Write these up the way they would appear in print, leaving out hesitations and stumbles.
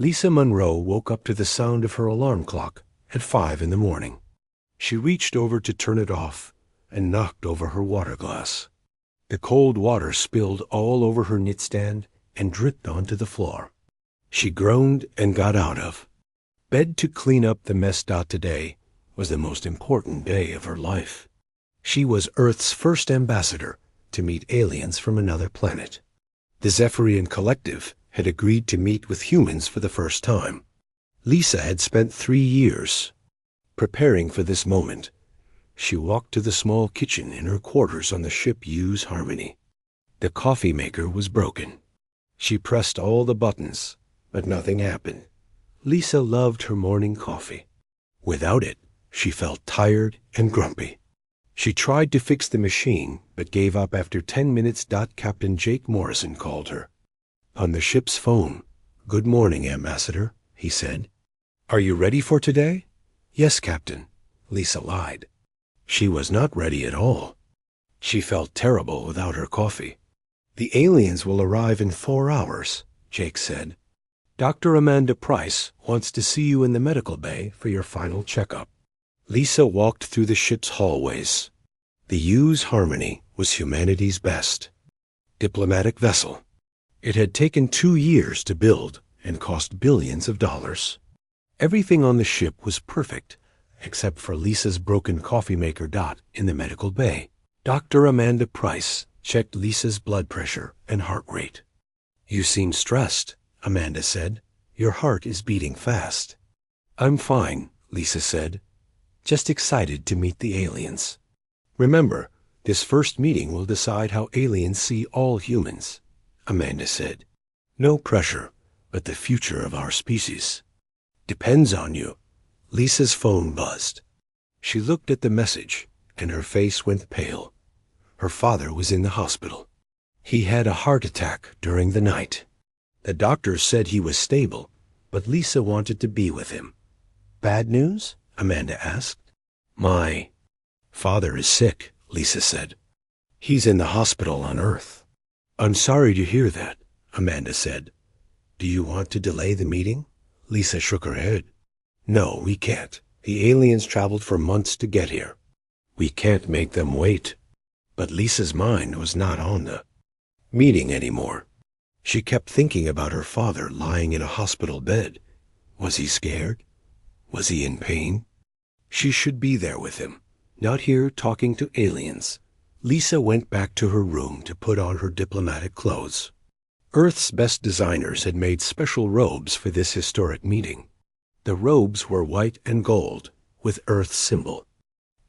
Lisa Monroe woke up to the sound of her alarm clock at 5 in the morning. She reached over to turn it off and knocked over her water glass. The cold water spilled all over her knitstand and dripped onto the floor. She groaned and got out of bed to clean up the mess. Today was the most important day of her life. She was Earth's first ambassador to meet aliens from another planet. The Zephyrian Collective had agreed to meet with humans for the first time. Lisa had spent 3 years preparing for this moment. She walked to the small kitchen in her quarters on the ship Hughes Harmony. The coffee maker was broken. She pressed all the buttons, but nothing happened. Lisa loved her morning coffee. Without it, she felt tired and grumpy. She tried to fix the machine, but gave up after 10 minutes. Captain Jake Morrison called her. On the ship's phone, "Good morning, Ambassador," he said. "Are you ready for today?" "Yes, Captain," Lisa lied. She was not ready at all. She felt terrible without her coffee. "The aliens will arrive in 4 hours, Jake said. "Dr. Amanda Price wants to see you in the medical bay for your final checkup." Lisa walked through the ship's hallways. The Hughes Harmony was humanity's best diplomatic vessel. It had taken 2 years to build and cost billions of dollars. Everything on the ship was perfect, except for Lisa's broken coffee maker. In the medical bay, Dr. Amanda Price checked Lisa's blood pressure and heart rate. "You seem stressed," Amanda said. "Your heart is beating fast." "I'm fine," Lisa said. "Just excited to meet the aliens." "Remember, this first meeting will decide how aliens see all humans," Amanda said. "No pressure, but the future of our species depends on you." Lisa's phone buzzed. She looked at the message, and her face went pale. Her father was in the hospital. He had a heart attack during the night. The doctors said he was stable, but Lisa wanted to be with him. "Bad news?" Amanda asked. "My father is sick," Lisa said. "He's in the hospital on Earth." "I'm sorry to hear that," Amanda said. "Do you want to delay the meeting?" Lisa shook her head. "No, we can't. The aliens traveled for months to get here. We can't make them wait." But Lisa's mind was not on the meeting anymore. She kept thinking about her father lying in a hospital bed. Was he scared? Was he in pain? She should be there with him, not here talking to aliens. Lisa went back to her room to put on her diplomatic clothes. Earth's best designers had made special robes for this historic meeting. The robes were white and gold, with Earth's symbol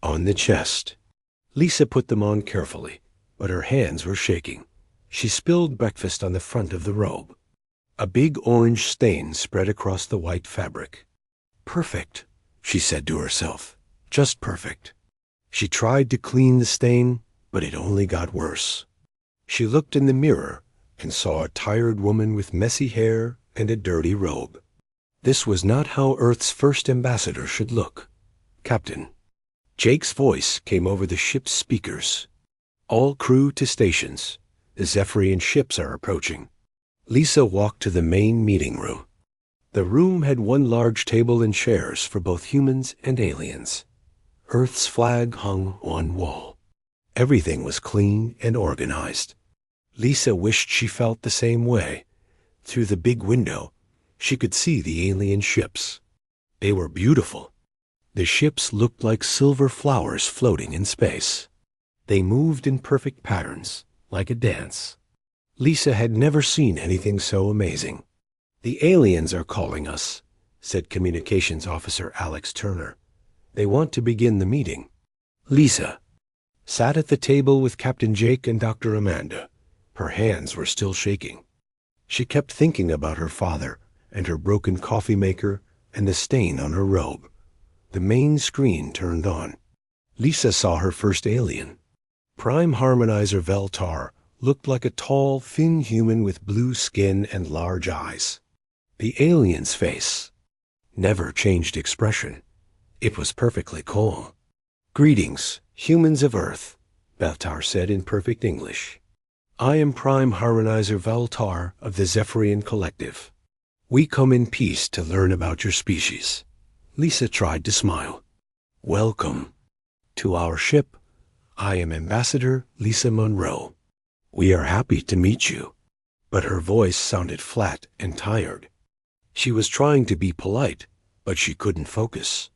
on the chest. Lisa put them on carefully, but her hands were shaking. She spilled breakfast on the front of the robe. A big orange stain spread across the white fabric. "Perfect," she said to herself. "Just perfect." She tried to clean the stain, but it only got worse. She looked in the mirror and saw a tired woman with messy hair and a dirty robe. This was not how Earth's first ambassador should look. "Captain." Jake's voice came over the ship's speakers. "All crew to stations. The Zephyrian ships are approaching." Lisa walked to the main meeting room. The room had one large table and chairs for both humans and aliens. Earth's flag hung on wall. Everything was clean and organized. Lisa wished she felt the same way. Through the big window, she could see the alien ships. They were beautiful. The ships looked like silver flowers floating in space. They moved in perfect patterns, like a dance. Lisa had never seen anything so amazing. "The aliens are calling us," said Communications Officer Alex Turner. "They want to begin the meeting." Lisa sat at the table with Captain Jake and Dr. Amanda. Her hands were still shaking. She kept thinking about her father and her broken coffee maker and the stain on her robe. The main screen turned on. Lisa saw her first alien. Prime Harmonizer Veltar looked like a tall, thin human with blue skin and large eyes. The alien's face never changed expression. It was perfectly calm. "Greetings, humans of Earth," Veltar said in perfect English. "I am Prime Harmonizer Veltar of the Zephyrian Collective. We come in peace to learn about your species. Lisa tried to smile. Welcome to our ship. I am Ambassador Lisa Monroe. We are happy to meet you. But her voice sounded flat and tired. She was trying to be polite, but she couldn't focus.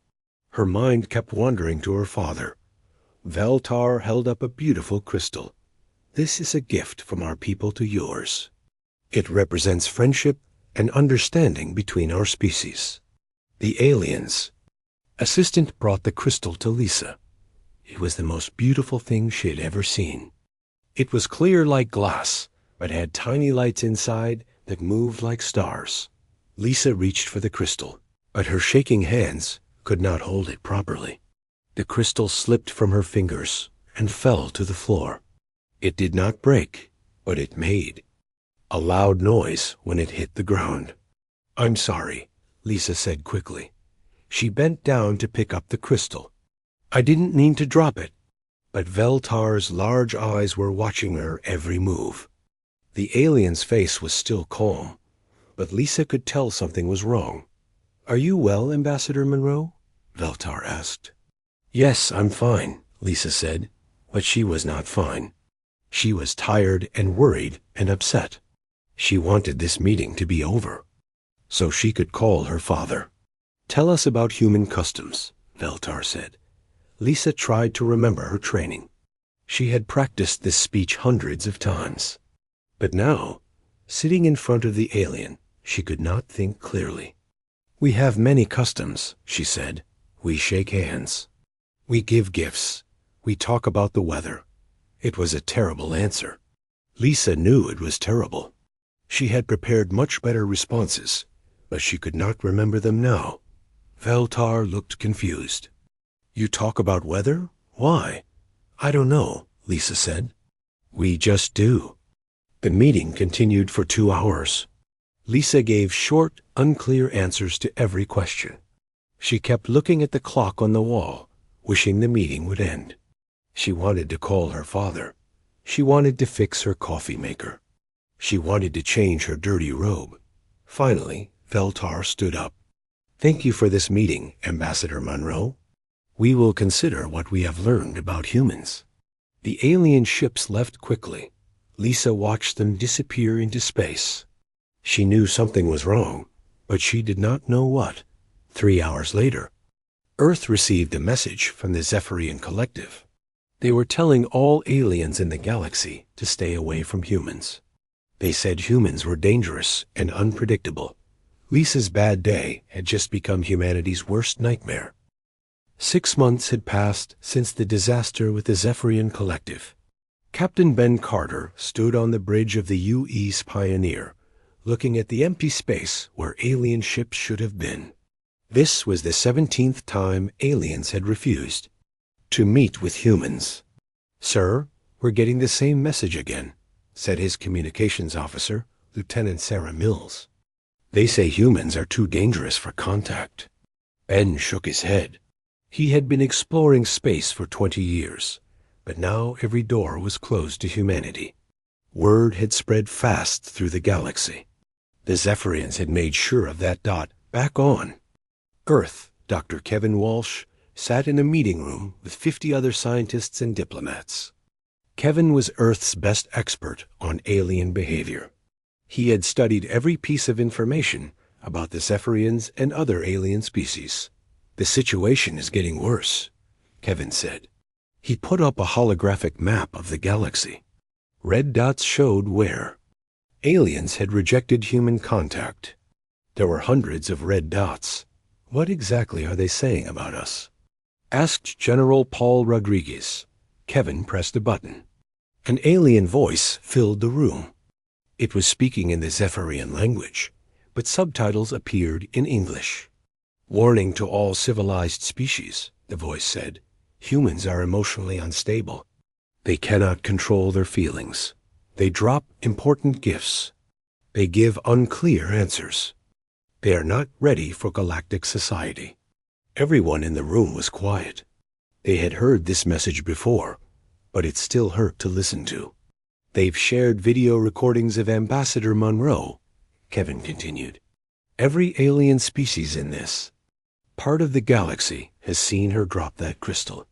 Her mind kept wandering to her father. Veltar held up a beautiful crystal. This is a gift from our people to yours. It represents friendship and understanding between our species. The aliens. Assistant brought the crystal to Lisa. It was the most beautiful thing she had ever seen. It was clear like glass, but had tiny lights inside that moved like stars. Lisa reached for the crystal, but her shaking hands could not hold it properly. The crystal slipped from her fingers and fell to the floor. It did not break, but it made a loud noise when it hit the ground. I'm sorry, Lisa said quickly. She bent down to pick up the crystal. I didn't mean to drop it. But Veltar's large eyes were watching her every move. The alien's face was still calm, but Lisa could tell something was wrong. Are you well, Ambassador Monroe? Veltar asked. Yes, I'm fine, Lisa said, but she was not fine. She was tired and worried and upset. She wanted this meeting to be over, so she could call her father. Tell us about human customs, Veltar said. Lisa tried to remember her training. She had practiced this speech hundreds of times. But now, sitting in front of the alien, she could not think clearly. We have many customs, she said. We shake hands. We give gifts. We talk about the weather. It was a terrible answer. Lisa knew it was terrible. She had prepared much better responses, but she could not remember them now. Veltar looked confused. You talk about weather? Why? I don't know, Lisa said. We just do. The meeting continued for 2 hours. Lisa gave short, unclear answers to every question. She kept looking at the clock on the wall, wishing the meeting would end. She wanted to call her father. She wanted to fix her coffee maker. She wanted to change her dirty robe. Finally, Veltar stood up. Thank you for this meeting, Ambassador Monroe. We will consider what we have learned about humans. The alien ships left quickly. Lisa watched them disappear into space. She knew something was wrong, but she did not know what. 3 hours later, Earth received a message from the Zephyrian Collective. They were telling all aliens in the galaxy to stay away from humans. They said humans were dangerous and unpredictable. Lisa's bad day had just become humanity's worst nightmare. 6 months had passed since the disaster with the Zephyrian Collective. Captain Ben Carter stood on the bridge of the U.E.'s Pioneer, looking at the empty space where alien ships should have been. This was the 17th time aliens had refused to meet with humans. Sir, we're getting the same message again, said his communications officer, Lieutenant Sarah Mills. They say humans are too dangerous for contact. Ben shook his head. He had been exploring space for 20 years, but now every door was closed to humanity. Word had spread fast through the galaxy. The Zephyrians had made sure of that dot back on. Earth, Dr. Kevin Walsh, sat in a meeting room with 50 other scientists and diplomats. Kevin was Earth's best expert on alien behavior. He had studied every piece of information about the Zephyrians and other alien species. The situation is getting worse, Kevin said. He put up a holographic map of the galaxy. Red dots showed where. Aliens had rejected human contact. There were hundreds of red dots. What exactly are they saying about us? Asked General Paul Rodriguez. Kevin pressed a button. An alien voice filled the room. It was speaking in the Zephyrian language, but subtitles appeared in English. Warning to all civilized species, the voice said. Humans are emotionally unstable. They cannot control their feelings. They drop important gifts. They give unclear answers. They are not ready for galactic society. Everyone in the room was quiet. They had heard this message before, but it still hurt to listen to. They've shared video recordings of Ambassador Monroe, Kevin continued. Every alien species in this part of the galaxy has seen her drop that crystal.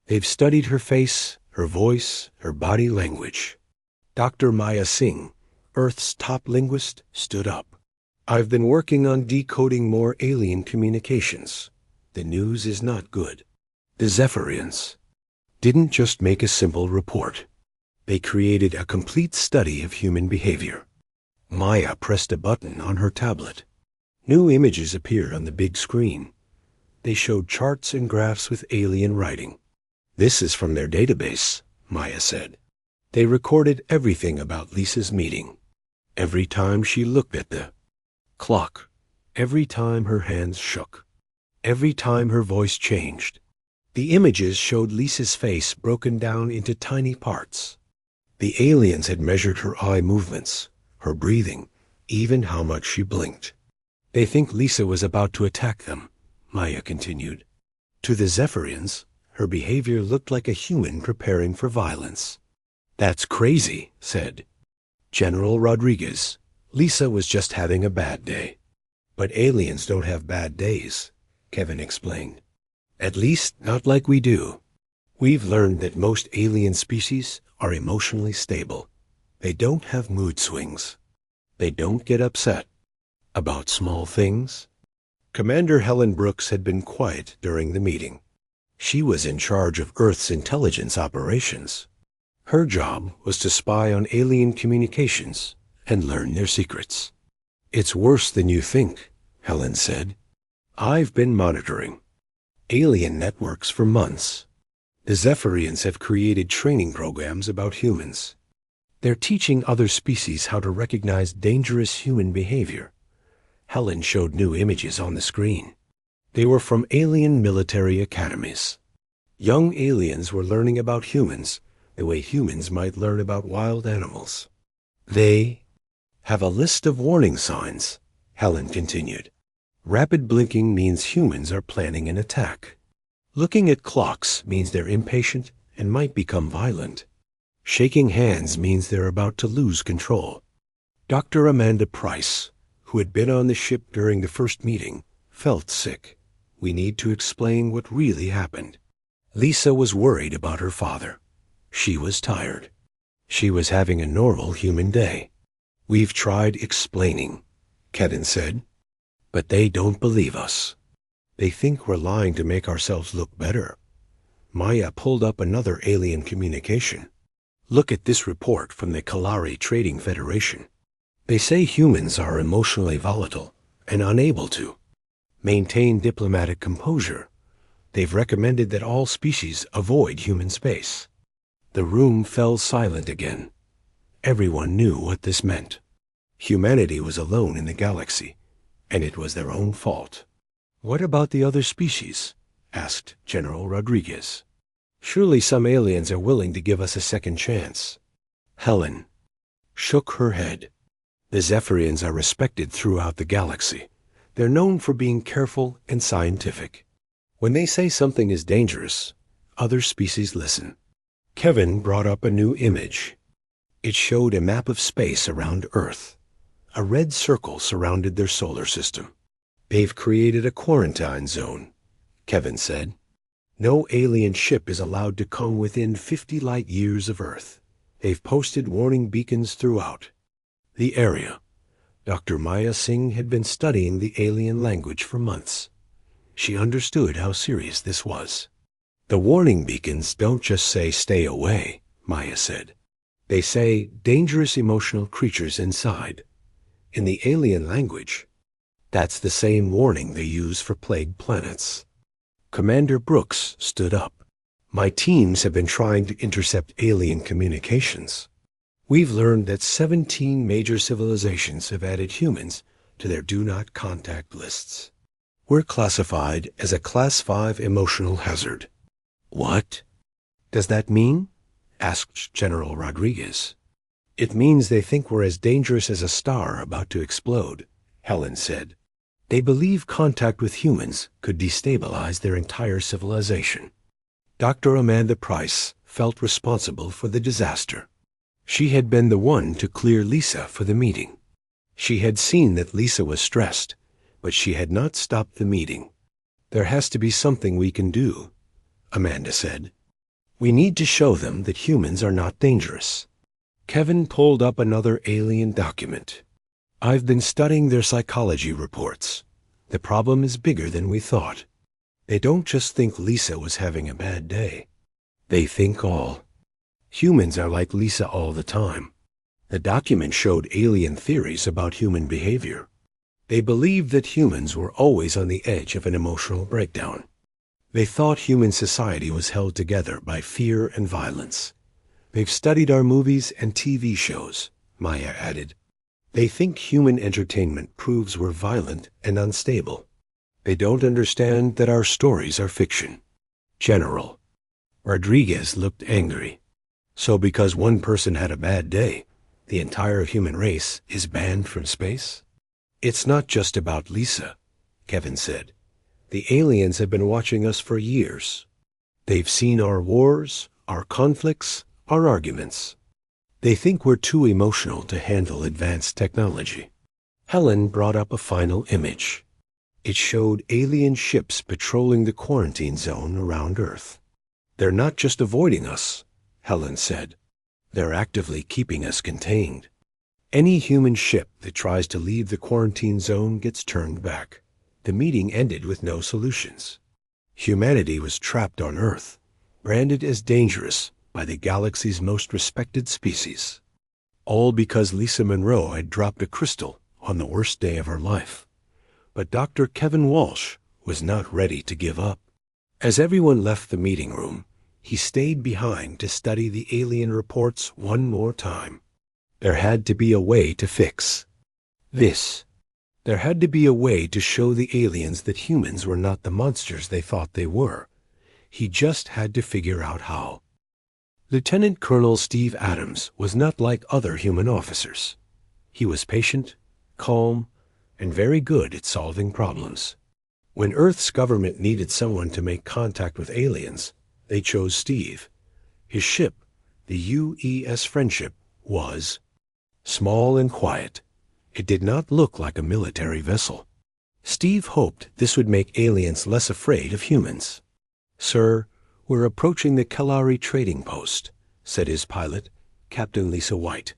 They've studied her face, her voice, her body language. Dr. Maya Singh, Earth's top linguist, stood up. I've been working on decoding more alien communications. The news is not good. The Zephyrians didn't just make a simple report. They created a complete study of human behavior. Maya pressed a button on her tablet. New images appeared on the big screen. They showed charts and graphs with alien writing. This is from their database, Maya said. They recorded everything about Lisa's meeting. Every time she looked at the clock. Every time her hands shook. Every time her voice changed. The images showed Lisa's face broken down into tiny parts. The aliens had measured her eye movements, her breathing, even how much she blinked. They think Lisa was about to attack them, Maya continued. To the Zephyrians, her behavior looked like a human preparing for violence. That's crazy, said General Rodriguez. Lisa was just having a bad day. But aliens don't have bad days, Kevin explained. At least not like we do. We've learned that most alien species are emotionally stable. They don't have mood swings. They don't get upset about small things. Commander Helen Brooks had been quiet during the meeting. She was in charge of Earth's intelligence operations. Her job was to spy on alien communications and learn their secrets. It's worse than you think, Helen said. I've been monitoring alien networks for months. The Zephyrians have created training programs about humans. They're teaching other species how to recognize dangerous human behavior. Helen showed new images on the screen. They were from alien military academies. Young aliens were learning about humans the way humans might learn about wild animals. They have a list of warning signs, Helen continued. Rapid blinking means humans are planning an attack. Looking at clocks means they're impatient and might become violent. Shaking hands means they're about to lose control. Dr. Amanda Price, who had been on the ship during the first meeting, felt sick. We need to explain what really happened. Lisa was worried about her father. She was tired. She was having a normal human day. We've tried explaining, Kevin said, but they don't believe us. They think we're lying to make ourselves look better. Maya pulled up another alien communication. Look at this report from the Kalari Trading Federation. They say humans are emotionally volatile and unable to maintain diplomatic composure. They've recommended that all species avoid human space. The room fell silent again. Everyone knew what this meant. Humanity was alone in the galaxy, and it was their own fault. What about the other species? Asked General Rodriguez. Surely some aliens are willing to give us a second chance. Helen shook her head. The Zephyrians are respected throughout the galaxy. They're known for being careful and scientific. When they say something is dangerous, other species listen. Kevin brought up a new image. It showed a map of space around Earth. A red circle surrounded their solar system. They've created a quarantine zone, Kevin said. No alien ship is allowed to come within 50 light years of Earth. They've posted warning beacons throughout the area. Dr. Maya Singh had been studying the alien language for months. She understood how serious this was. The warning beacons don't just say stay away, Maya said. They say dangerous emotional creatures inside. In the alien language, that's the same warning they use for plague planets. Commander Brooks stood up. My teams have been trying to intercept alien communications. We've learned that 17 major civilizations have added humans to their do not contact lists. We're classified as a Class 5 emotional hazard. What does that mean? Asked General Rodriguez. It means they think we're as dangerous as a star about to explode, Helen said. They believe contact with humans could destabilize their entire civilization. Dr. Amanda Price felt responsible for the disaster. She had been the one to clear Lisa for the meeting. She had seen that Lisa was stressed but she had not stopped the meeting. "There has to be something we can do," Amanda said. "We need to show them that humans are not dangerous." Kevin pulled up another alien document. "I've been studying their psychology reports. The problem is bigger than we thought. They don't just think Lisa was having a bad day. They think all humans are like Lisa all the time." The document showed alien theories about human behavior. They believed that humans were always on the edge of an emotional breakdown. They thought human society was held together by fear and violence. "They've studied our movies and TV shows," Maya added. "They think human entertainment proves we're violent and unstable. They don't understand that our stories are fiction." General Rodriguez looked angry. "So because one person had a bad day, the entire human race is banned from space?" "It's not just about Lisa," Kevin said. "The aliens have been watching us for years. They've seen our wars, our conflicts, our arguments. They think we're too emotional to handle advanced technology." Helen brought up a final image. It showed alien ships patrolling the quarantine zone around Earth. "They're not just avoiding us," Helen said. "They're actively keeping us contained. Any human ship that tries to leave the quarantine zone gets turned back." The meeting ended with no solutions. Humanity was trapped on Earth, branded as dangerous by the galaxy's most respected species. All because Lisa Monroe had dropped a crystal on the worst day of her life. But Dr. Kevin Walsh was not ready to give up. As everyone left the meeting room, he stayed behind to study the alien reports one more time. There had to be a way to fix this. There had to be a way to show the aliens that humans were not the monsters they thought they were. He just had to figure out how. Lieutenant Colonel Steve Adams was not like other human officers. He was patient, calm, and very good at solving problems. When Earth's government needed someone to make contact with aliens, they chose Steve. His ship, the UES Friendship, was small and quiet. It did not look like a military vessel. Steve hoped this would make aliens less afraid of humans. "Sir, we're approaching the Kalari trading post," said his pilot, Captain Lisa White.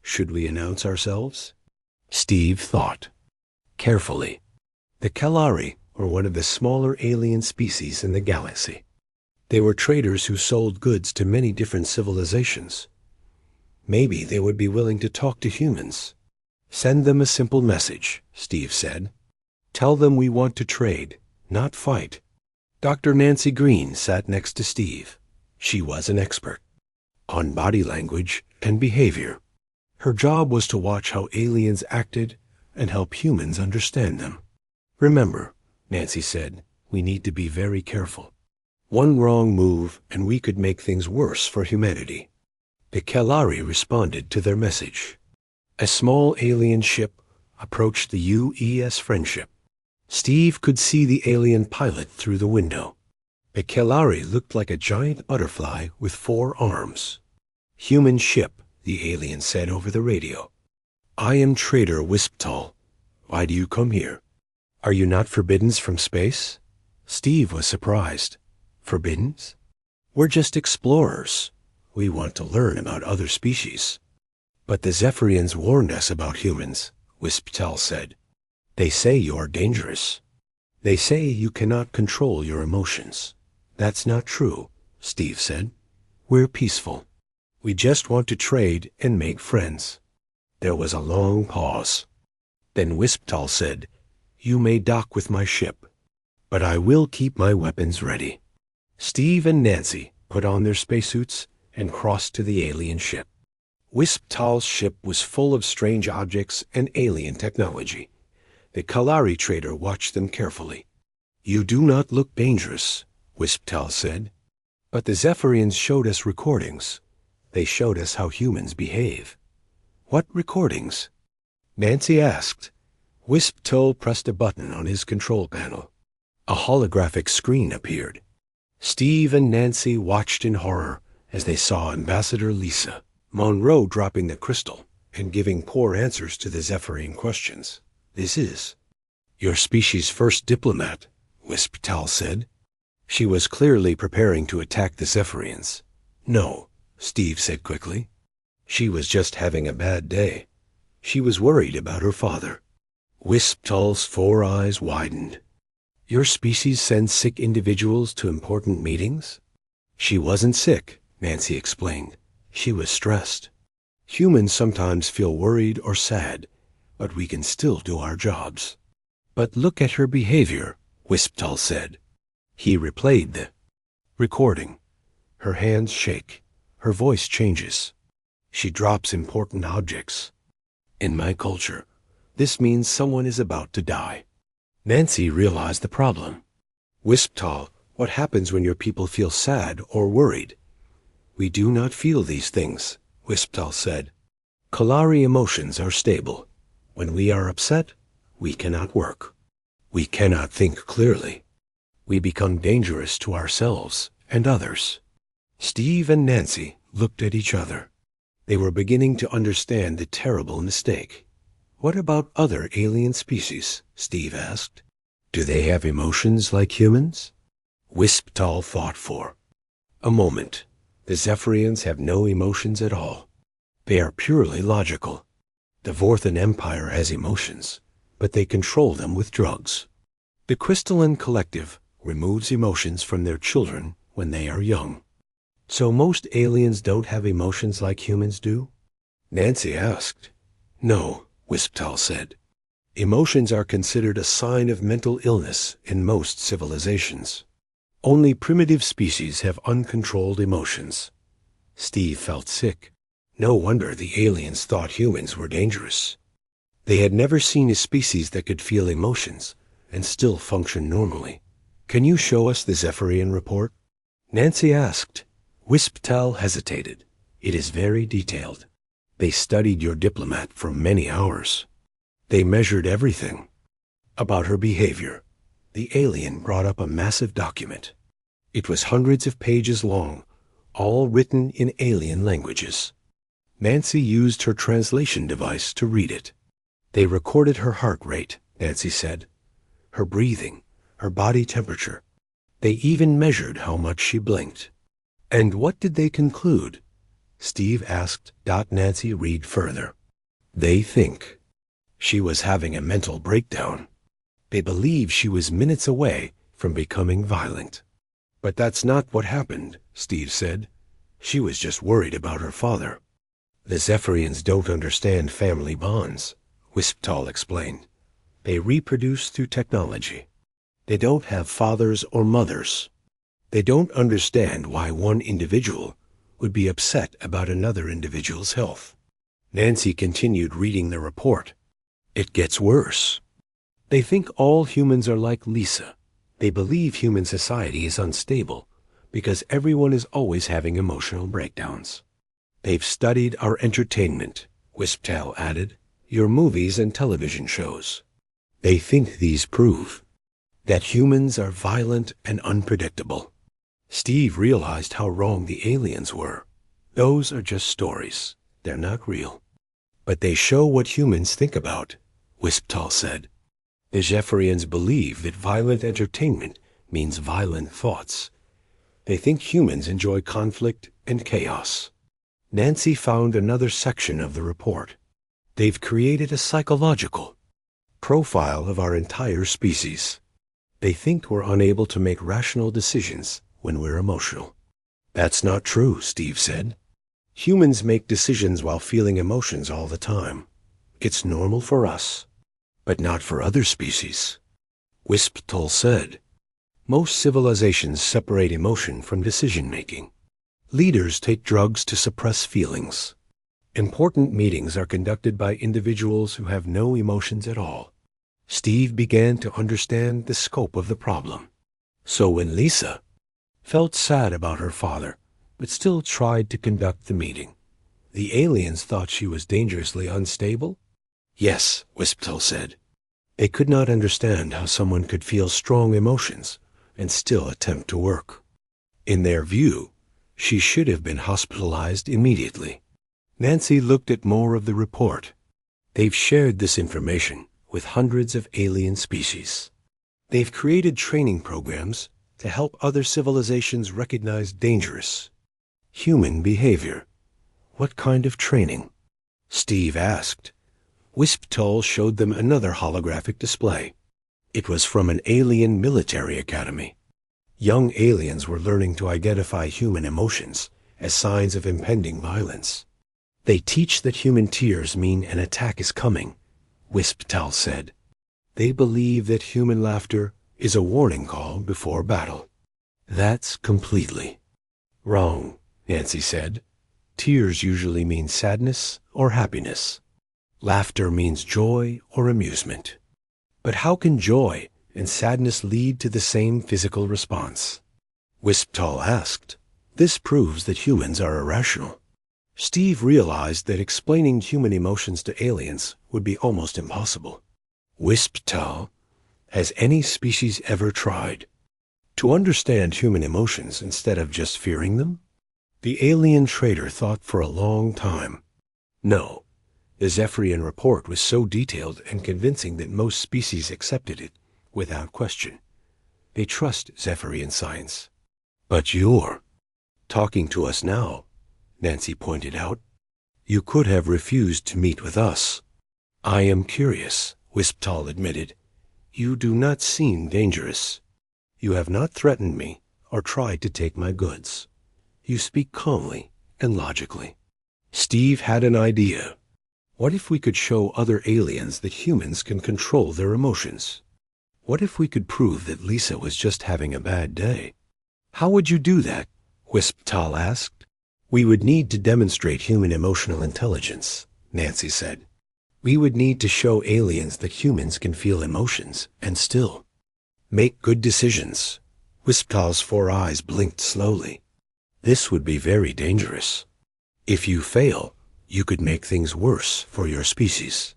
"Should we announce ourselves?" Steve thought. Carefully. The Kalari were one of the smaller alien species in the galaxy. They were traders who sold goods to many different civilizations. Maybe they would be willing to talk to humans. "Send them a simple message," Steve said. "Tell them we want to trade, not fight." Dr. Nancy Green sat next to Steve. She was an expert on body language and behavior. Her job was to watch how aliens acted and help humans understand them. "Remember," Nancy said, "we need to be very careful. One wrong move and we could make things worse for humanity." The Kalari responded to their message. A small alien ship approached the UES Friendship. Steve could see the alien pilot through the window. The Kalari looked like a giant butterfly with 4 arms. "Human ship," the alien said over the radio. "I am Trader Wisptal. Why do you come here? Are you not forbiddens from space?" Steve was surprised. "Forbiddens? We're just explorers. We want to learn about other species." "But the Zephyrians warned us about humans," Wisptal said. "They say you are dangerous. They say you cannot control your emotions." "That's not true," Steve said. "We're peaceful. We just want to trade and make friends." There was a long pause. Then Wisptal said, "You may dock with my ship, but I will keep my weapons ready." Steve and Nancy put on their spacesuits and crossed to the alien ship. Wisptal's ship was full of strange objects and alien technology. The Kalari trader watched them carefully. "You do not look dangerous," Wisptal said. "But the Zephyrians showed us recordings. They showed us how humans behave." "What recordings?" Nancy asked. Wisptal pressed a button on his control panel. A holographic screen appeared. Steve and Nancy watched in horror as they saw Ambassador Lisa Monroe dropping the crystal and giving poor answers to the Zephyrian questions. "This is Your species' first diplomat, Wisptal said. She was clearly preparing to attack the Zephyrians. No, Steve said quickly. She was just having a bad day. She was worried about her father. Wisptal's 4 eyes widened. Your species sends sick individuals to important meetings? She wasn't sick, Nancy explained. She was stressed. Humans sometimes feel worried or sad, but we can still do our jobs. But look at her behavior, Wisptal said. He replayed the recording. Her hands shake. Her voice changes. She drops important objects. In my culture, this means someone is about to die. Nancy realized the problem. Wisptal, what happens when your people feel sad or worried? We do not feel these things, Wisptal said. Kalari emotions are stable. When we are upset, we cannot work. We cannot think clearly. We become dangerous to ourselves and others. Steve and Nancy looked at each other. They were beginning to understand the terrible mistake. What about other alien species? Steve asked. Do they have emotions like humans? Wisptal thought for a moment. The Zephyrians have no emotions at all. They are purely logical. The Vorthan Empire has emotions, but they control them with drugs. The Crystalline Collective removes emotions from their children when they are young. So most aliens don't have emotions like humans do? Nancy asked. No, Wisptal said. Emotions are considered a sign of mental illness in most civilizations. Only primitive species have uncontrolled emotions. Steve felt sick. No wonder the aliens thought humans were dangerous. They had never seen a species that could feel emotions and still function normally. Can you show us the Zephyrian report? Nancy asked. Wisptal hesitated. It is very detailed. They studied your diplomat for many hours. They measured everything. About her behavior, the alien brought up a massive document. It was hundreds of pages long, all written in alien languages. Nancy used her translation device to read it. They recorded her heart rate, Nancy said, her breathing, her body temperature. They even measured how much she blinked. And what did they conclude? Steve asked. Nancy read further. They think she was having a mental breakdown. They believe she was minutes away from becoming violent. But that's not what happened, Steve said. She was just worried about her father. The Zephyrians don't understand family bonds, Wisptal explained. They reproduce through technology. They don't have fathers or mothers. They don't understand why one individual would be upset about another individual's health. Nancy continued reading the report. It gets worse. They think all humans are like Lisa. They believe human society is unstable because everyone is always having emotional breakdowns. They've studied our entertainment, Wisptal added, your movies and television shows. They think these prove that humans are violent and unpredictable. Steve realized how wrong the aliens were. Those are just stories. They're not real. But they show what humans think about, Wisptal said. The Zephyrians believe that violent entertainment means violent thoughts. They think humans enjoy conflict and chaos. Nancy found another section of the report. They've created a psychological profile of our entire species. They think we're unable to make rational decisions when we're emotional. That's not true, Steve said. Humans make decisions while feeling emotions all the time. It's normal for us, but not for other species. Wisptal said, most civilizations separate emotion from decision-making. Leaders take drugs to suppress feelings. Important meetings are conducted by individuals who have no emotions at all. Steve began to understand the scope of the problem. So when Lisa felt sad about her father, but still tried to conduct the meeting, the aliens thought she was dangerously unstable? Yes, Wisptal said. They could not understand how someone could feel strong emotions and still attempt to work. In their view, she should have been hospitalized immediately. Nancy looked at more of the report. They've shared this information with hundreds of alien species. They've created training programs to help other civilizations recognize dangerous human behavior. What kind of training? Steve asked. Wisptol showed them another holographic display. It was from an alien military academy. Young aliens were learning to identify human emotions as signs of impending violence. They teach that human tears mean an attack is coming, Wisptol said. They believe that human laughter is a warning call before battle. That's completely wrong, Nancy said. Tears usually mean sadness or happiness. Laughter means joy or amusement. But how can joy and sadness lead to the same physical response? Wisptol asked. This proves that humans are irrational. Steve realized that explaining human emotions to aliens would be almost impossible. Wisptol, has any species ever tried to understand human emotions instead of just fearing them? The alien trader thought for a long time. No. The Zephyrian report was so detailed and convincing that most species accepted it without question. They trust Zephyrian science. But you're talking to us now, Nancy pointed out. You could have refused to meet with us. I am curious, Wisptol admitted. You do not seem dangerous. You have not threatened me or tried to take my goods. You speak calmly and logically. Steve had an idea. What if we could show other aliens that humans can control their emotions? What if we could prove that Lisa was just having a bad day? How would you do that? Wisptol asked. We would need to demonstrate human emotional intelligence, Nancy said. We would need to show aliens that humans can feel emotions and still make good decisions. Wisptol's 4 eyes blinked slowly. This would be very dangerous. If you fail, you could make things worse for your species.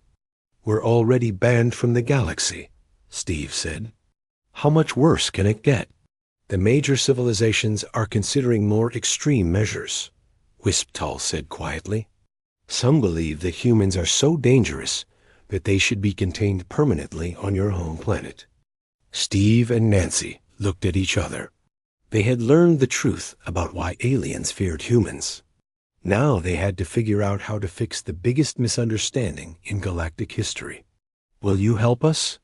We're already banned from the galaxy, Steve said. How much worse can it get? The major civilizations are considering more extreme measures, Wisptol said quietly. Some believe that humans are so dangerous that they should be contained permanently on your home planet. Steve and Nancy looked at each other. They had learned the truth about why aliens feared humans. Now they had to figure out how to fix the biggest misunderstanding in galactic history. Will you help us?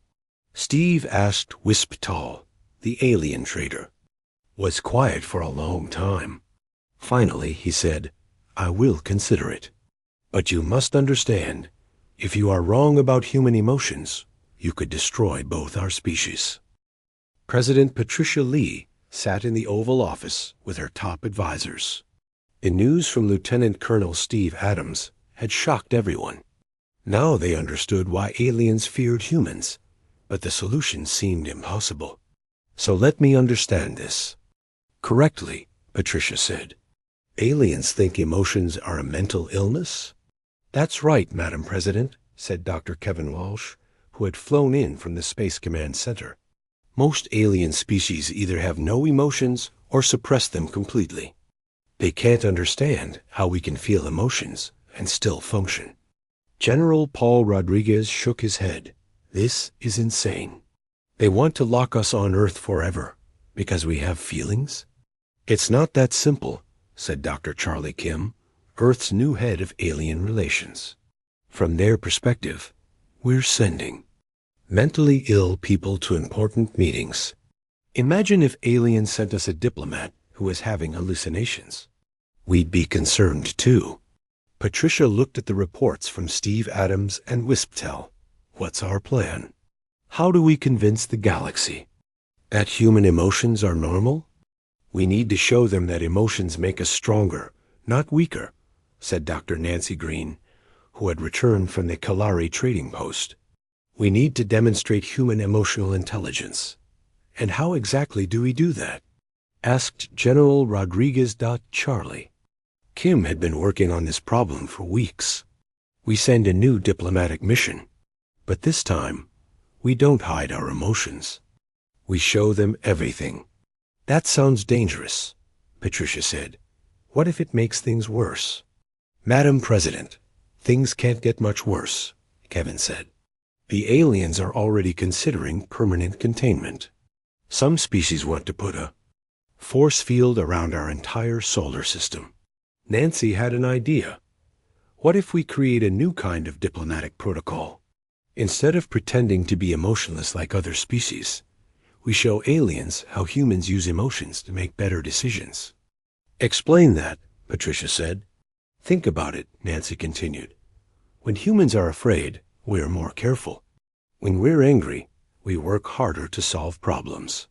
Steve asked Wisptol, the alien trader. Was quiet for a long time. Finally, he said, I will consider it. But you must understand, if you are wrong about human emotions, you could destroy both our species. President Patricia Lee sat in the Oval Office with her top advisors. The news from Lieutenant Colonel Steve Adams had shocked everyone. Now they understood why aliens feared humans, but the solution seemed impossible. So let me understand this correctly, Patricia said. Aliens think emotions are a mental illness? That's right, Madam President, said Dr. Kevin Walsh, who had flown in from the Space Command Center. Most alien species either have no emotions or suppress them completely. They can't understand how we can feel emotions and still function. General Paul Rodriguez shook his head. This is insane. They want to lock us on Earth forever because we have feelings? It's not that simple, said Dr. Charlie Kim, Earth's new head of alien relations. From their perspective, we're sending mentally ill people to important meetings. Imagine if aliens sent us a diplomat who was having hallucinations. We'd be concerned too. Patricia looked at the reports from Steve Adams and Wisptol. What's our plan? How do we convince the galaxy that human emotions are normal? We need to show them that emotions make us stronger, not weaker, said Dr. Nancy Green, who had returned from the Kalari trading post. We need to demonstrate human emotional intelligence. And how exactly do we do that? Asked General Rodriguez. Charlie. Kim had been working on this problem for weeks. We send a new diplomatic mission, but this time, we don't hide our emotions. We show them everything. That sounds dangerous, Patricia said. What if it makes things worse? Madam President, things can't get much worse, Kevin said. The aliens are already considering permanent containment. Some species want to put a force field around our entire solar system. Nancy had an idea. What if we create a new kind of diplomatic protocol? Instead of pretending to be emotionless like other species, we show aliens how humans use emotions to make better decisions. Explain that, Patricia said. Think about it, Nancy continued. When humans are afraid, we're more careful. When we're angry, we work harder to solve problems.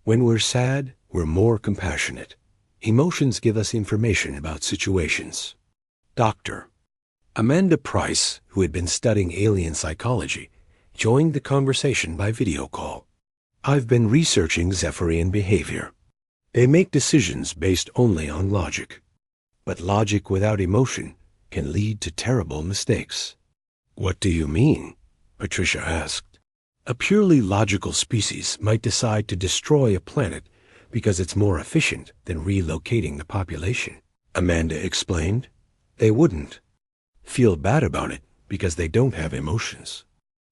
When we're sad, we're more compassionate. Emotions give us information about situations. Dr. Amanda Price, who had been studying alien psychology, joined the conversation by video call. I've been researching Zephyrian behavior. They make decisions based only on logic. But logic without emotion can lead to terrible mistakes. What do you mean? Patricia asked. A purely logical species might decide to destroy a planet because it's more efficient than relocating the population, Amanda explained. They wouldn't feel bad about it because they don't have emotions.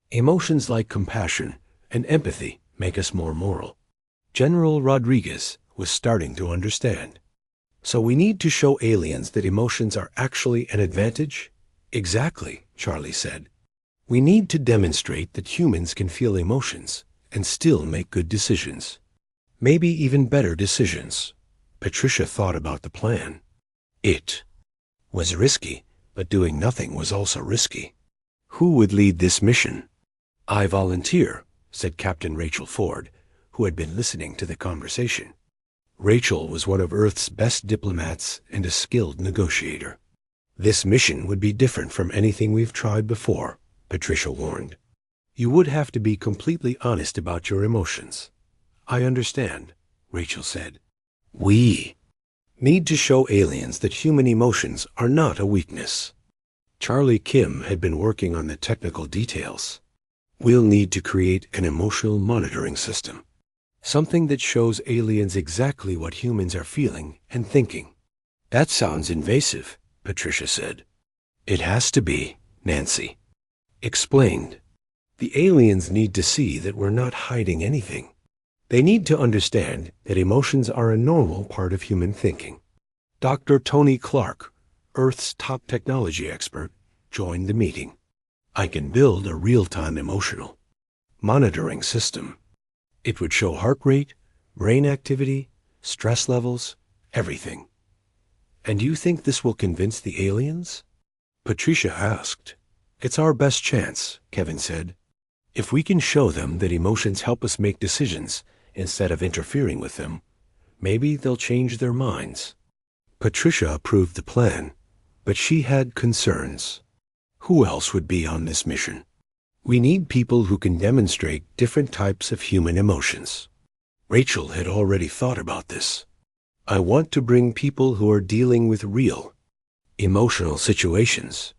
Emotions like compassion and empathy make us more moral. General Rodriguez was starting to understand. So we need to show aliens that emotions are actually an advantage? Exactly, Charlie said. We need to demonstrate that humans can feel emotions and still make good decisions. Maybe even better decisions. Patricia thought about the plan. It was risky, but doing nothing was also risky. Who would lead this mission? I volunteer, said Captain Rachel Ford, who had been listening to the conversation. Rachel was one of Earth's best diplomats and a skilled negotiator. This mission would be different from anything we've tried before, Patricia warned. You would have to be completely honest about your emotions. I understand, Rachel said. We need to show aliens that human emotions are not a weakness. Charlie Kim had been working on the technical details. We'll need to create an emotional monitoring system. Something that shows aliens exactly what humans are feeling and thinking. That sounds invasive, Patricia said. It has to be, Nancy explained. The aliens need to see that we're not hiding anything. They need to understand that emotions are a normal part of human thinking. Dr. Tony Clark, Earth's top technology expert, joined the meeting. I can build a real-time emotional monitoring system. It would show heart rate, brain activity, stress levels, everything. And you think this will convince the aliens? Patricia asked. It's our best chance, Kevin said. If we can show them that emotions help us make decisions instead of interfering with them, maybe they'll change their minds. Patricia approved the plan, but she had concerns. Who else would be on this mission? We need people who can demonstrate different types of human emotions. Rachel had already thought about this. I want to bring people who are dealing with real, emotional situations.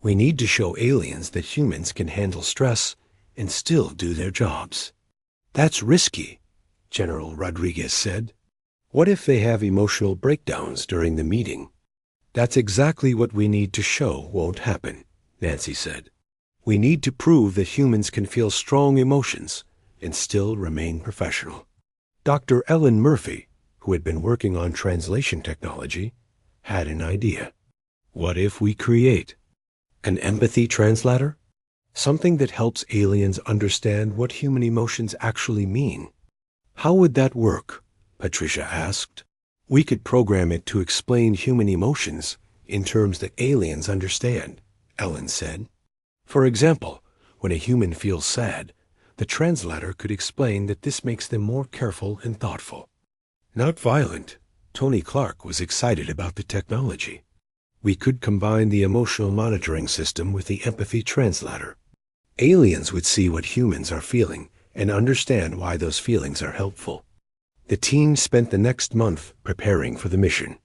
We need to show aliens that humans can handle stress and still do their jobs. That's risky, General Rodriguez said. What if they have emotional breakdowns during the meeting? That's exactly what we need to show won't happen, Nancy said. We need to prove that humans can feel strong emotions and still remain professional. Dr. Ellen Murphy, who had been working on translation technology, had an idea. What if we create an empathy translator? Something that helps aliens understand what human emotions actually mean. How would that work? Patricia asked. We could program it to explain human emotions in terms that aliens understand, Ellen said. For example, when a human feels sad, the translator could explain that this makes them more careful and thoughtful. Not violent. Tony Clark was excited about the technology. We could combine the emotional monitoring system with the empathy translator. Aliens would see what humans are feeling and understand why those feelings are helpful. The team spent the next month preparing for the mission.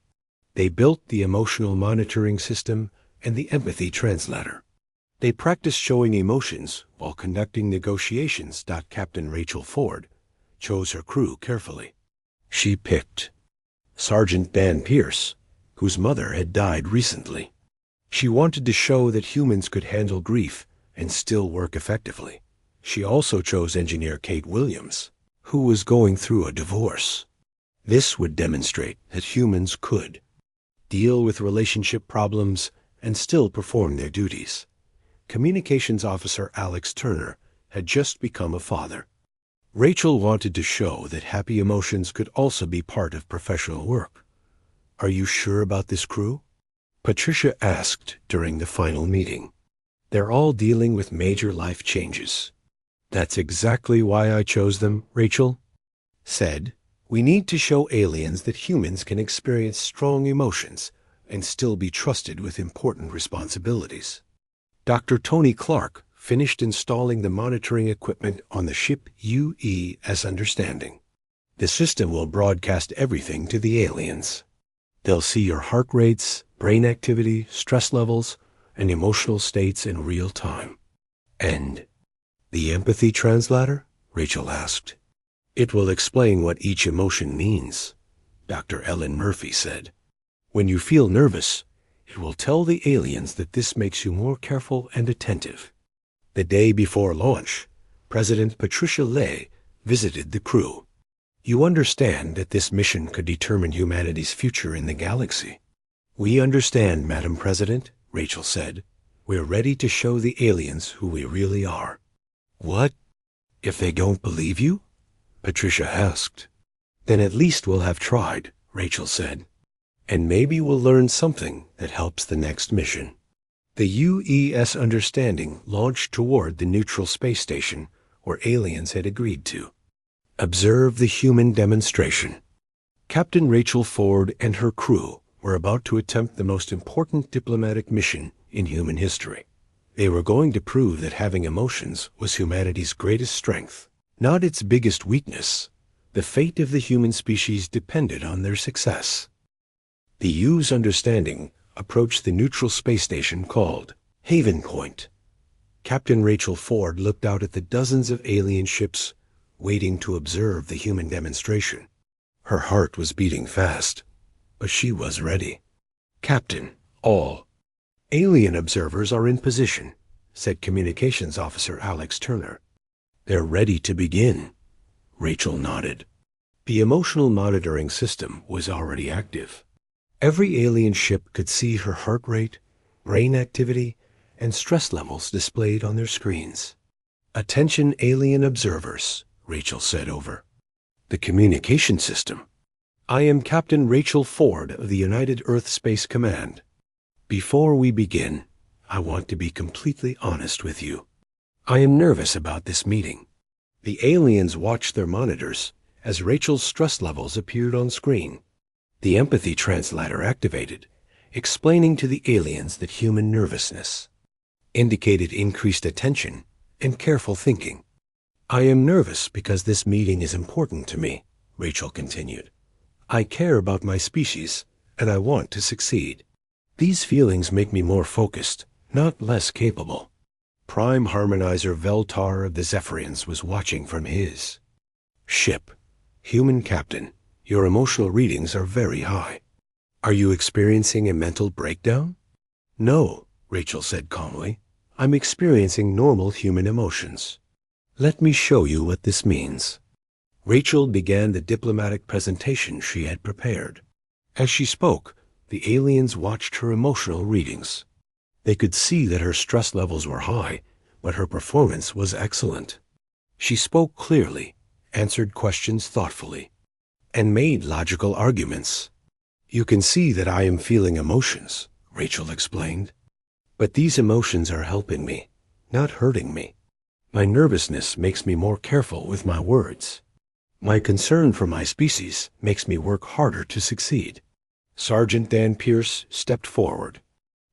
They built the emotional monitoring system and the empathy translator. They practiced showing emotions while conducting negotiations. Captain Rachel Ford chose her crew carefully. She picked Sergeant Dan Pierce, whose mother had died recently. She wanted to show that humans could handle grief and still work effectively. She also chose engineer Kate Williams, who was going through a divorce. This would demonstrate that humans could deal with relationship problems and still perform their duties. Communications Officer Alex Turner had just become a father. Rachel wanted to show that happy emotions could also be part of professional work. "Are you sure about this crew?" Patricia asked during the final meeting. "They're all dealing with major life changes." "That's exactly why I chose them," Rachel said. "We need to show aliens that humans can experience strong emotions and still be trusted with important responsibilities." Dr. Tony Clark finished installing the monitoring equipment on the ship HFY Understanding. The system will broadcast everything to the aliens. They'll see your heart rates, brain activity, stress levels, and emotional states in real time. "And the empathy translator?" Rachel asked. "It will explain what each emotion means," Dr. Ellen Murphy said. "When you feel nervous, it will tell the aliens that this makes you more careful and attentive." The day before launch, President Patricia Ley visited the crew. "You understand that this mission could determine humanity's future in the galaxy?" "We understand, Madam President," Rachel said. "We're ready to show the aliens who we really are." "What if they don't believe you?" Patricia asked. "Then at least we'll have tried," Rachel said. "And maybe we'll learn something that helps the next mission." The HFY Understanding launched toward the neutral space station where aliens had agreed to observe the human demonstration. Captain Rachel Ford and her crew were about to attempt the most important diplomatic mission in human history. They were going to prove that having emotions was humanity's greatest strength, not its biggest weakness. The fate of the human species depended on their success. The HFY Understanding approached the neutral space station called Haven Point. Captain Rachel Ford looked out at the dozens of alien ships waiting to observe the human demonstration. Her heart was beating fast, but she was ready. "Captain, all alien observers are in position," said Communications Officer Alex Turner. "They're ready to begin." Rachel nodded. The emotional monitoring system was already active. Every alien ship could see her heart rate, brain activity, and stress levels displayed on their screens. "Attention alien observers," Rachel said over the communication system. "I am Captain Rachel Ford of the United Earth Space Command. Before we begin, I want to be completely honest with you. I am nervous about this meeting." The aliens watched their monitors as Rachel's stress levels appeared on screen. The empathy translator activated, explaining to the aliens that human nervousness indicated increased attention and careful thinking. "I am nervous because this meeting is important to me," Rachel continued. "I care about my species, and I want to succeed. These feelings make me more focused, not less capable." Prime Harmonizer Veltar of the Zephyrians was watching from his ship. "Human Captain, your emotional readings are very high. Are you experiencing a mental breakdown?" "No," Rachel said calmly. "I'm experiencing normal human emotions." "Let me show you what this means." Rachel began the diplomatic presentation she had prepared. As she spoke, the aliens watched her emotional readings. They could see that her stress levels were high, but her performance was excellent. She spoke clearly, answered questions thoughtfully, and made logical arguments. "You can see that I am feeling emotions," Rachel explained. "But these emotions are helping me, not hurting me. My nervousness makes me more careful with my words. My concern for my species makes me work harder to succeed." Sergeant Dan Pierce stepped forward.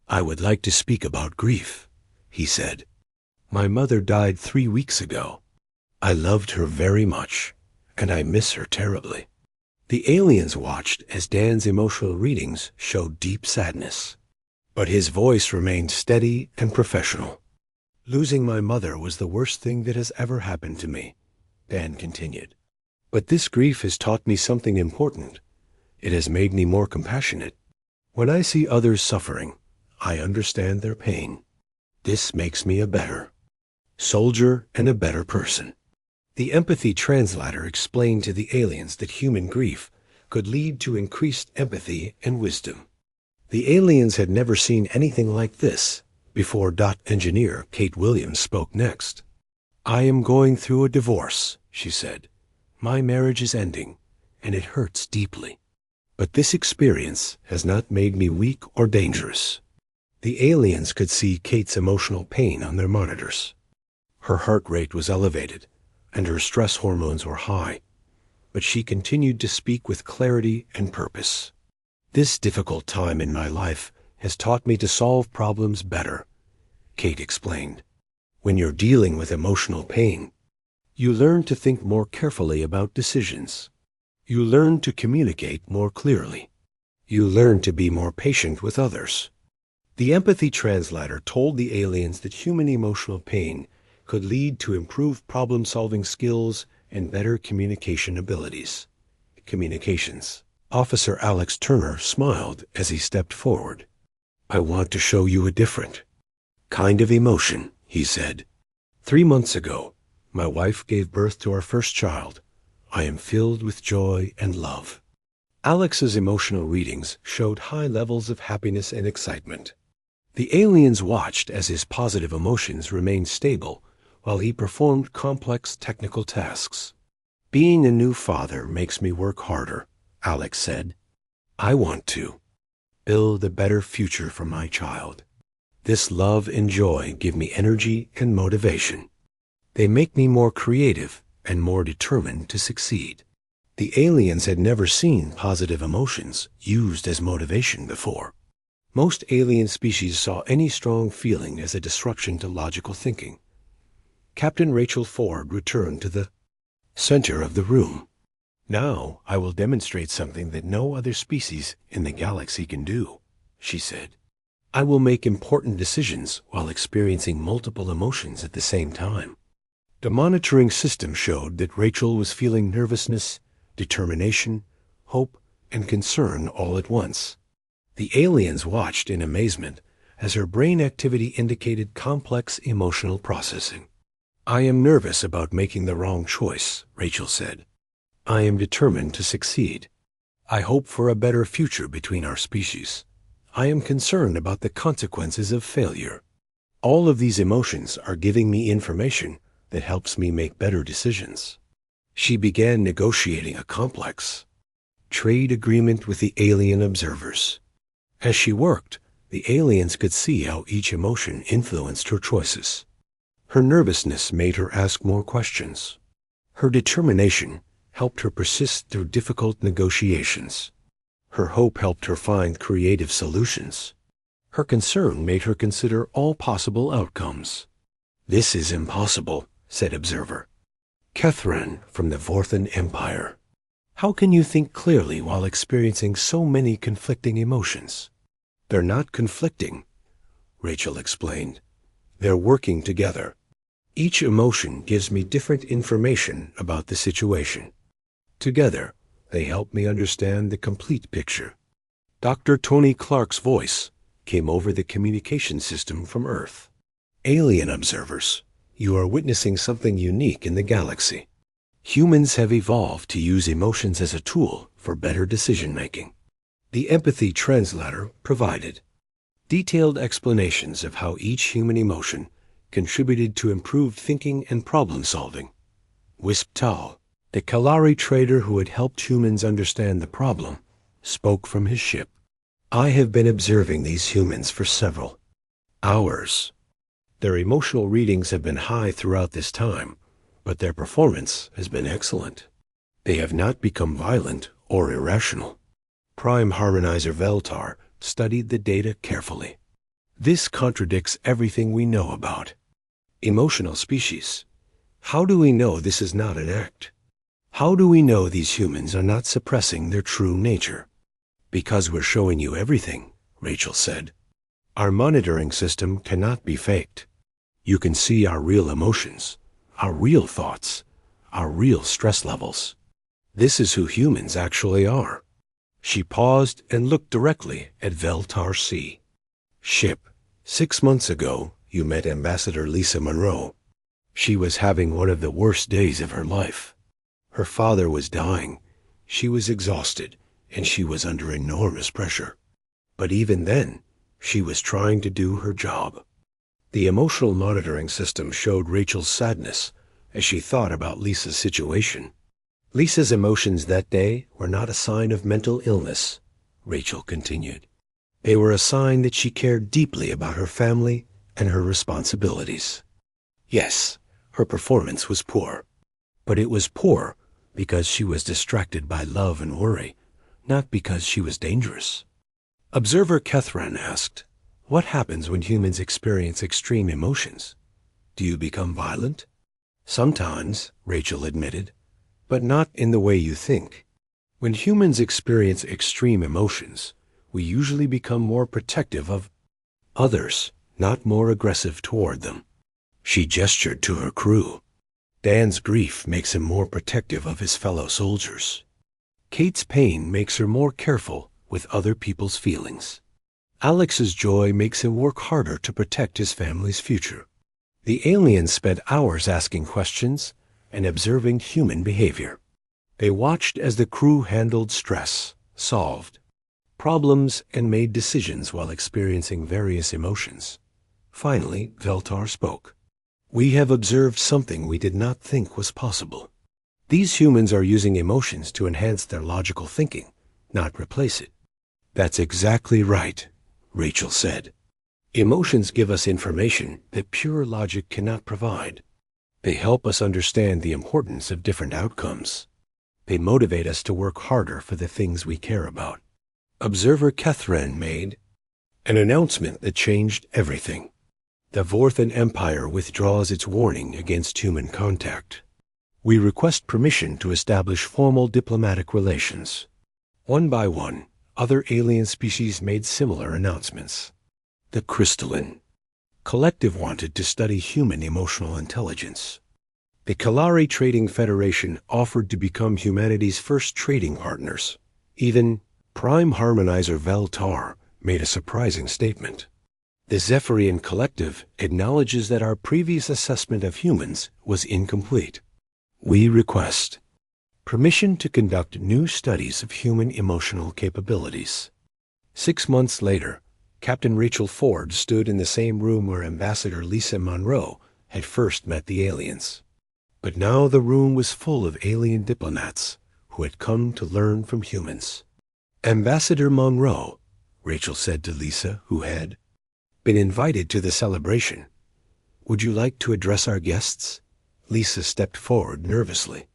"I would like to speak about grief," he said. "My mother died 3 weeks ago. I loved her very much, and I miss her terribly." The aliens watched as Dan's emotional readings showed deep sadness, but his voice remained steady and professional. "Losing my mother was the worst thing that has ever happened to me," Dan continued. "But this grief has taught me something important. It has made me more compassionate. When I see others suffering, I understand their pain. This makes me a better soldier, and a better person. The empathy translator explained to the aliens that human grief could lead to increased empathy and wisdom. The aliens had never seen anything like this before. Engineer Kate Williams spoke next. "I am going through a divorce," she said. "My marriage is ending, and it hurts deeply. But this experience has not made me weak or dangerous." The aliens could see Kate's emotional pain on their monitors. Her heart rate was elevated, and her stress hormones were high, but she continued to speak with clarity and purpose. "This difficult time in my life has taught me to solve problems better," Kate explained. "When you're dealing with emotional pain, you learn to think more carefully about decisions. You learn to communicate more clearly. You learn to be more patient with others." The empathy translator told the aliens that human emotional pain could lead to improved problem-solving skills and better communication abilities. Communications. Officer Alex Turner smiled as he stepped forward. "I want to show you a different kind of emotion," he said. "3 months ago, my wife gave birth to our first child. I am filled with joy and love." Alex's emotional readings showed high levels of happiness and excitement. The aliens watched as his positive emotions remained stable while he performed complex technical tasks. "Being a new father makes me work harder," Alex said. "I want to build a better future for my child. This love and joy give me energy and motivation. They make me more creative and more determined to succeed." The aliens had never seen positive emotions used as motivation before. Most alien species saw any strong feeling as a disruption to logical thinking. Captain Rachel Ford returned to the center of the room. "Now I will demonstrate something that no other species in the galaxy can do," she said. "I will make important decisions while experiencing multiple emotions at the same time." The monitoring system showed that Rachel was feeling nervousness, determination, hope, and concern all at once. The aliens watched in amazement as her brain activity indicated complex emotional processing. "I am nervous about making the wrong choice," Rachel said. "I am determined to succeed. I hope for a better future between our species. I am concerned about the consequences of failure. All of these emotions are giving me information that helps me make better decisions." She began negotiating a complex trade agreement with the alien observers. As she worked, the aliens could see how each emotion influenced her choices. Her nervousness made her ask more questions. Her determination helped her persist through difficult negotiations. Her hope helped her find creative solutions. Her concern made her consider all possible outcomes. "This is impossible," said Observer Kethran from the Vorthan Empire. "How can you think clearly while experiencing so many conflicting emotions?" "They're not conflicting," Rachel explained. "They're working together. Each emotion gives me different information about the situation. Together, they help me understand the complete picture." Dr. Tony Clark's voice came over the communication system from Earth. "Alien observers, you are witnessing something unique in the galaxy. Humans have evolved to use emotions as a tool for better decision-making." The empathy translator provided detailed explanations of how each human emotion contributed to improved thinking and problem-solving. Wisp Tal, the Kalari trader who had helped humans understand the problem, spoke from his ship. "I have been observing these humans for several hours. Their emotional readings have been high throughout this time, but their performance has been excellent. They have not become violent or irrational." Prime Harmonizer Veltar studied the data carefully. "This contradicts everything we know about emotional species. How do we know this is not an act? How do we know these humans are not suppressing their true nature?" "Because we're showing you everything," Rachel said. "Our monitoring system cannot be faked. You can see our real emotions, our real thoughts, our real stress levels. This is who humans actually are." She paused and looked directly at Veltar C. "Ship, 6 months ago, you met Ambassador Lisa Monroe. She was having one of the worst days of her life. Her father was dying, she was exhausted, and she was under enormous pressure. But even then, she was trying to do her job. The emotional monitoring system showed Rachel's sadness as she thought about Lisa's situation. Lisa's emotions that day were not a sign of mental illness, Rachel continued. They were a sign that she cared deeply about her family and her responsibilities. Yes, her performance was poor, but it was poor because she was distracted by love and worry, not because she was dangerous. Observer Kethran asked, "What happens when humans experience extreme emotions? Do you become violent?" "Sometimes," Rachel admitted, "but not in the way you think. When humans experience extreme emotions, we usually become more protective of others, not more aggressive toward them." She gestured to her crew. Dan's grief makes him more protective of his fellow soldiers. Kate's pain makes her more careful with other people's feelings. Alex's joy makes him work harder to protect his family's future. The aliens spent hours asking questions and observing human behavior. They watched as the crew handled stress, solved problems, and made decisions while experiencing various emotions. Finally, Veltar spoke. "We have observed something we did not think was possible. These humans are using emotions to enhance their logical thinking, not replace it." "That's exactly right," Rachel said. "Emotions give us information that pure logic cannot provide. They help us understand the importance of different outcomes. They motivate us to work harder for the things we care about." Observer Kethran made an announcement that changed everything. "The Vorthan Empire withdraws its warning against human contact. We request permission to establish formal diplomatic relations." One by one, other alien species made similar announcements. The Crystalline Collective wanted to study human emotional intelligence. The Kalari Trading Federation offered to become humanity's first trading partners. Even Prime Harmonizer Veltar made a surprising statement. The Zephyrian Collective acknowledges that our previous assessment of humans was incomplete. We request permission to conduct new studies of human emotional capabilities. 6 months later, Captain Rachel Ford stood in the same room where Ambassador Lisa Monroe had first met the aliens. But now the room was full of alien diplomats who had come to learn from humans. "Ambassador Monroe," Rachel said to Lisa, who had been invited to the celebration, "would you like to address our guests?" Lisa stepped forward nervously.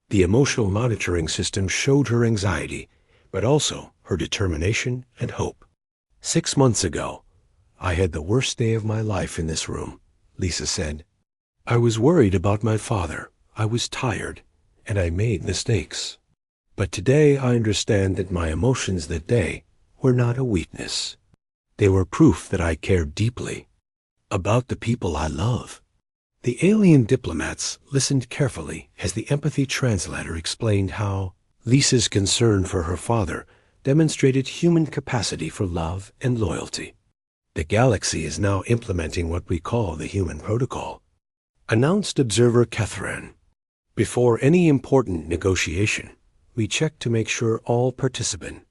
The emotional monitoring system showed her anxiety, but also her determination and hope. "6 months ago, I had the worst day of my life in this room," Lisa said. "I was worried about my father, I was tired, and I made mistakes. But today I understand that my emotions that day were not a weakness. They were proof that I cared deeply about the people I love." The alien diplomats listened carefully as the empathy translator explained how Lisa's concern for her father demonstrated human capacity for love and loyalty. "The galaxy is now implementing what we call the Human Protocol," announced Observer Kethran. "Before any important negotiation, we check to make sure all participants